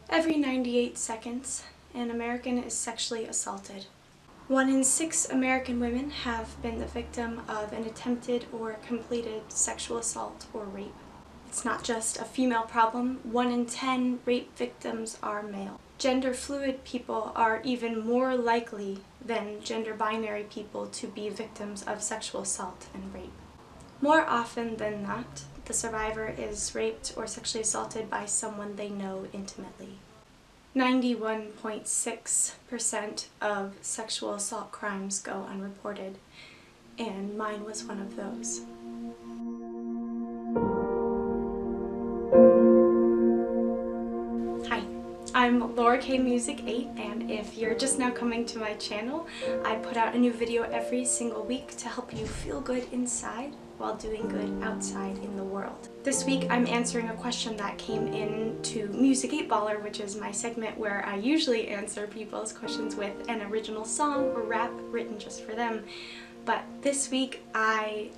Every 98 seconds, an American is sexually assaulted. 1 in 6 American women have been the victim of an attempted or completed sexual assault or rape. It's not just a female problem. 1 in 10 rape victims are male. Gender fluid people are even more likely than gender binary people to be victims of sexual assault and rape. More often than not, the survivor is raped or sexually assaulted by someone they know intimately. 91.6% of sexual assault crimes go unreported, and mine was one of those. Hi, I'm Laura K Music 8, and if you're just now coming to my channel, I put out a new video every single week to help you feel good inside while doing good outside in the world. This week I'm answering a question that came in to Music 8 Baller, which is my segment where I usually answer people's questions with an original song or rap written just for them. But this week I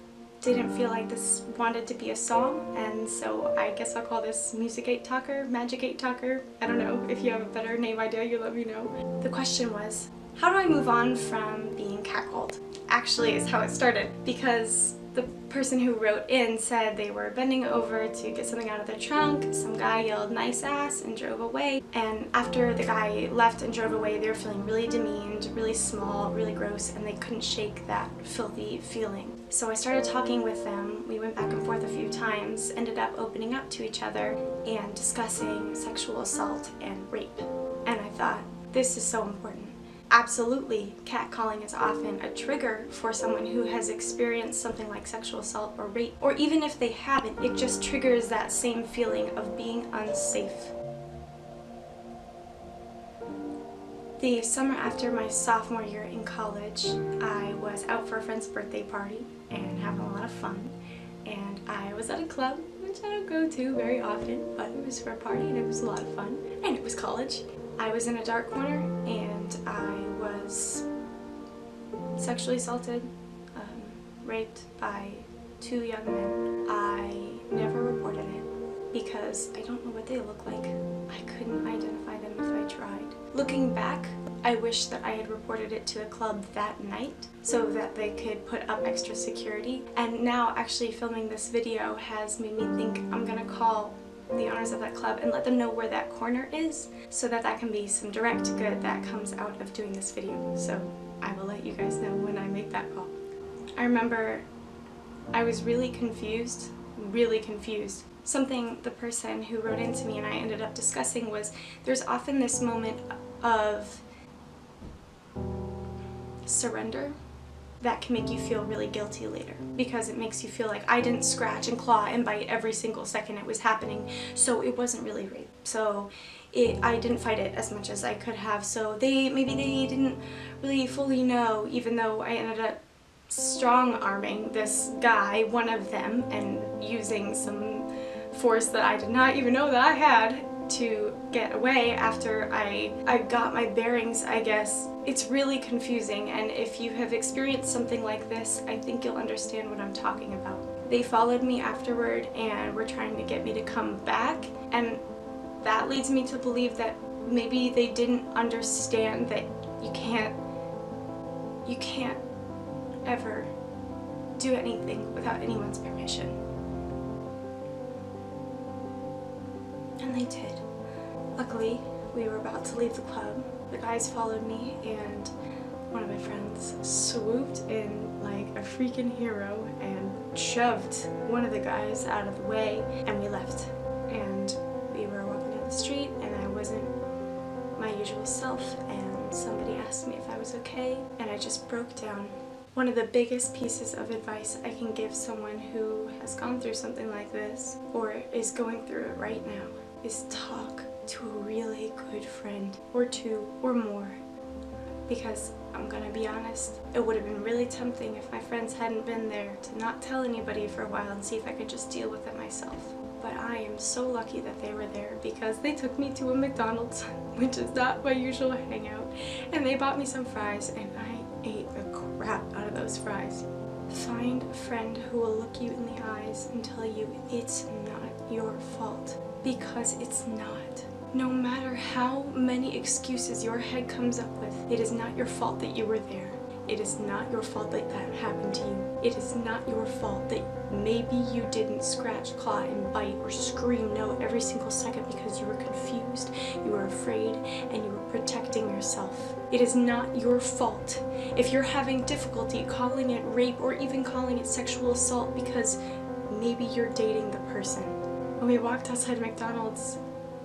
didn't feel like this wanted to be a song, and so I guess I'll call this Music 8 Talker, Magic 8 Talker. I don't know. If you have a better name idea, you let me know. The question was, how do I move on from being catcalled? Actually is how it started, because the person who wrote in said they were bending over to get something out of their trunk. Some guy yelled "nice ass" and drove away, and after the guy left and drove away, they were feeling really demeaned, really small, really gross, and they couldn't shake that filthy feeling. So I started talking with them. We went back and forth a few times, ended up opening up to each other and discussing sexual assault and rape. And I thought, this is so important. Absolutely, catcalling is often a trigger for someone who has experienced something like sexual assault or rape, or even if they haven't, it just triggers that same feeling of being unsafe. The summer after my sophomore year in college, I was out for a friend's birthday party and having a lot of fun, and I was at a club, which I don't go to very often, but it was for a party and it was a lot of fun, and it was college. I was in a dark corner and I was sexually assaulted, raped by 2 young men. I never reported it because I don't know what they look like. I couldn't identify them if I tried. Looking back, I wish that I had reported it to the club that night so that they could put up extra security. And now actually filming this video has made me think I'm gonna call the owners of that club and let them know where that corner is so that that can be some direct good that comes out of doing this video. So I will let you guys know when I make that call. I remember I was really confused. Something the person who wrote into me and I ended up discussing was there's often this moment of surrender that can make you feel really guilty later, because it makes you feel like I didn't scratch and claw and bite every single second it was happening, so it wasn't really rape. So I didn't fight it as much as I could have, so maybe they didn't really fully know, even though I ended up strong-arming this guy, one of them, and using some force that I did not even know that I had to get away after I got my bearings, I guess. It's really confusing, and if you have experienced something like this, I think you'll understand what I'm talking about. They followed me afterward and were trying to get me to come back, and that leads me to believe that maybe they didn't understand that you can't ever do anything without anyone's permission. And they did. Luckily, we were about to leave the club. The guys followed me, and one of my friends swooped in like a freaking hero and shoved one of the guys out of the way, and we left. And we were walking down the street, and I wasn't my usual self, and somebody asked me if I was okay, and I just broke down. One of the biggest pieces of advice I can give someone who has gone through something like this, or is going through it right now, is talk to a really good friend, or 2 or more. Because I'm gonna be honest, it would have been really tempting if my friends hadn't been there to not tell anybody for a while and see if I could just deal with it myself. But I am so lucky that they were there, because they took me to a McDonald's, which is not my usual hangout, and they bought me some fries, and I ate the crap out of those fries. Find a friend who will look you in the eyes and tell you it's not your fault, because it's not. No matter how many excuses your head comes up with, it is not your fault that you were there. It is not your fault that that happened to you. It is not your fault that maybe you didn't scratch, claw, and bite or scream no every single second because you were confused, you were afraid, and you were protecting yourself. It is not your fault if you're having difficulty calling it rape or even calling it sexual assault because maybe you're dating the person. When we walked outside McDonald's,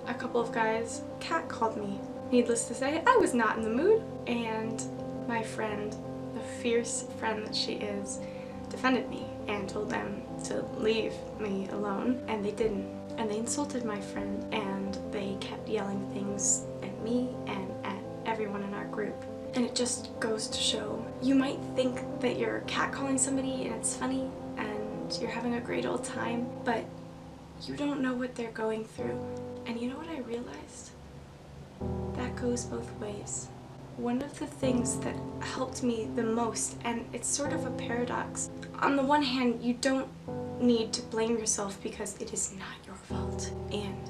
a couple of guys catcalled me. Needless to say, I was not in the mood, and my friend, the fierce friend that she is, defended me and told them to leave me alone, and they didn't. And they insulted my friend, and they kept yelling things at me and at everyone in our group. And it just goes to show, you might think that you're catcalling somebody and it's funny and you're having a great old time, but you don't know what they're going through. And you know what I realized? That goes both ways. One of the things that helped me the most, and it's sort of a paradox, on the one hand, you don't need to blame yourself because it is not your fault. And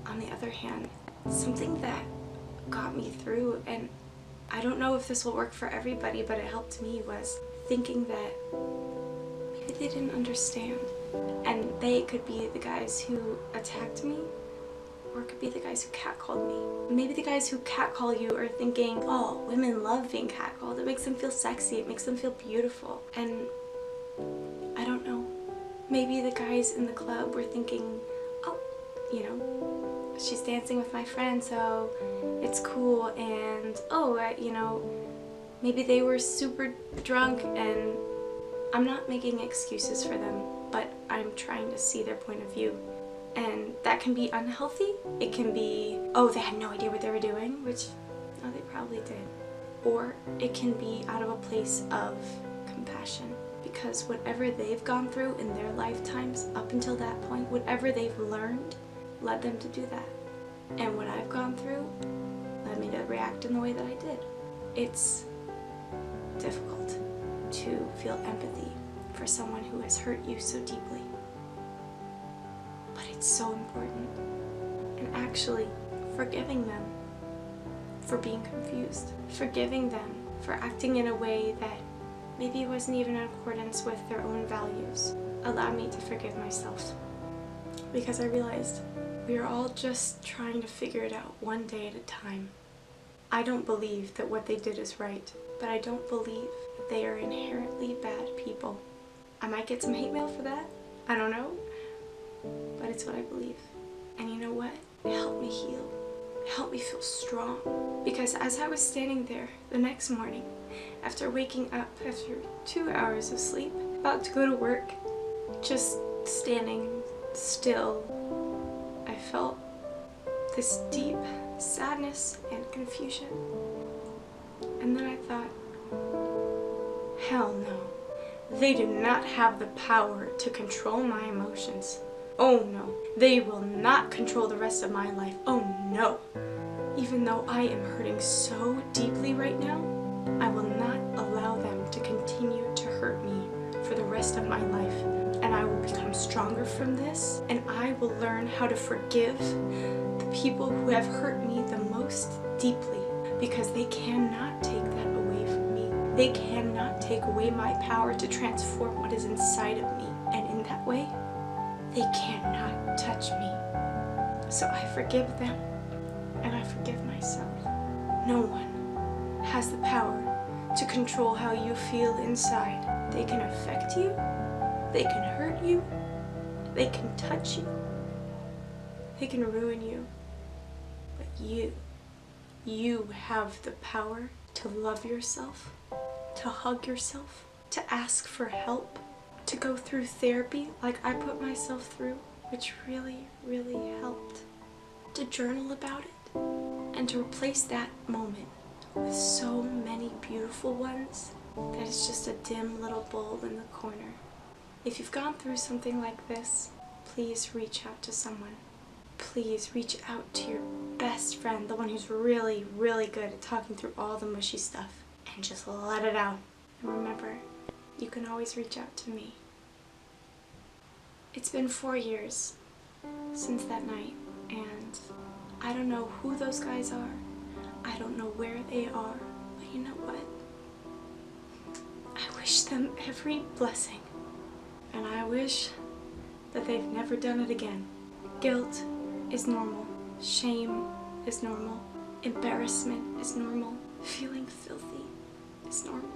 on the other hand, something that got me through, and I don't know if this will work for everybody, but it helped me, was thinking that maybe they didn't understand. And they could be the guys who attacked me, or it could be the guys who catcalled me. Maybe the guys who catcall you are thinking, oh, women love being catcalled. It makes them feel sexy. It makes them feel beautiful. And I don't know. Maybe the guys in the club were thinking, oh, you know, she's dancing with my friend, so it's cool. And, oh, you know, maybe they were super drunk, and I'm not making excuses for them, but I'm trying to see their point of view. And that can be unhealthy. It can be, oh, they had no idea what they were doing, which, no, they probably did. Or it can be out of a place of compassion, because whatever they've gone through in their lifetimes up until that point, whatever they've learned led them to do that. And what I've gone through led me to react in the way that I did. It's difficult to feel empathy for someone who has hurt you so deeply. But it's so important. And actually, forgiving them for being confused, forgiving them for acting in a way that maybe wasn't even in accordance with their own values, allowed me to forgive myself. Because I realized we are all just trying to figure it out one day at a time. I don't believe that what they did is right, but I don't believe that they are inherently bad people. I might get some hate mail for that, I don't know. But it's what I believe. And you know what? It helped me heal. It helped me feel strong. Because as I was standing there the next morning, after waking up after 2 hours of sleep, about to go to work, just standing still, I felt this deep sadness and confusion. And then I thought, hell no. They do not have the power to control my emotions. Oh no, they will not control the rest of my life. Oh no. Even though I am hurting so deeply right now, I will not allow them to continue to hurt me for the rest of my life. And I will become stronger from this, and I will learn how to forgive the people who have hurt me the most deeply, because they cannot take that away from me. They cannot take away my power to transform what is inside of me. And in that way, they cannot touch me. So I forgive them, and I forgive myself. No one has the power to control how you feel inside. They can affect you, they can hurt you, they can touch you, they can ruin you. But you have the power to love yourself, to hug yourself, to ask for help, to go through therapy like I put myself through, which really, really helped. To journal about it, and to replace that moment with so many beautiful ones that it's just a dim little bulb in the corner. If you've gone through something like this, please reach out to someone. Please reach out to your best friend, the one who's really, really good at talking through all the mushy stuff, and just let it out. And remember, you can always reach out to me. It's been 4 years since that night, and I don't know who those guys are. I don't know where they are. But you know what? I wish them every blessing. And I wish that they've never done it again. Guilt is normal. Shame is normal. Embarrassment is normal. Feeling filthy is normal.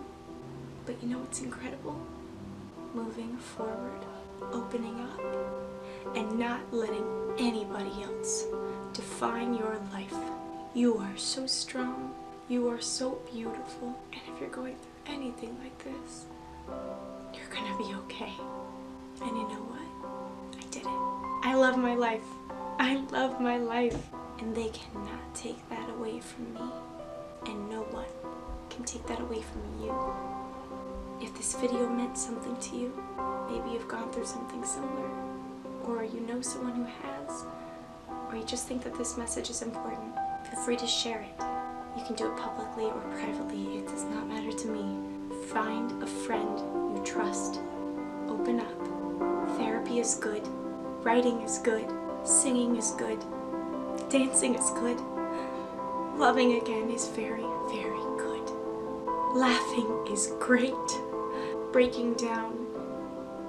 But you know what's incredible? Moving forward, opening up, and not letting anybody else define your life. You are so strong. You are so beautiful. And if you're going through anything like this, you're gonna be okay. And you know what? I did it. I love my life. I love my life. And they cannot take that away from me. And no one can take that away from you. If this video meant something to you, maybe you've gone through something similar, or you know someone who has, or you just think that this message is important, feel free to share it. You can do it publicly or privately. It does not matter to me. Find a friend you trust. Open up. Therapy is good. Writing is good. Singing is good. Dancing is good. Loving again is very, very good. Laughing is great. Breaking down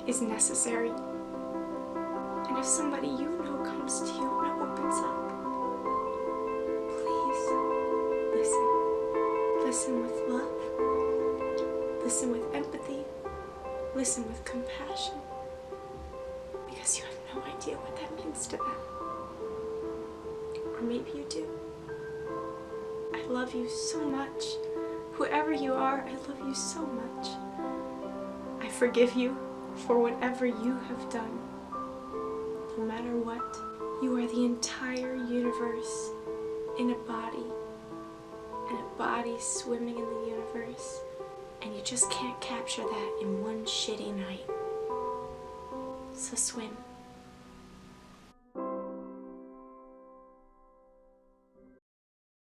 is necessary. And if somebody you know comes to you and opens up, please listen. Listen with love. Listen with empathy. Listen with compassion. Because you have no idea what that means to them. Or maybe you do. I love you so much. Whoever you are, I love you so much. I forgive you for whatever you have done. No matter what, you are the entire universe in a body, and a body swimming in the universe, and you just can't capture that in one shitty night. So swim.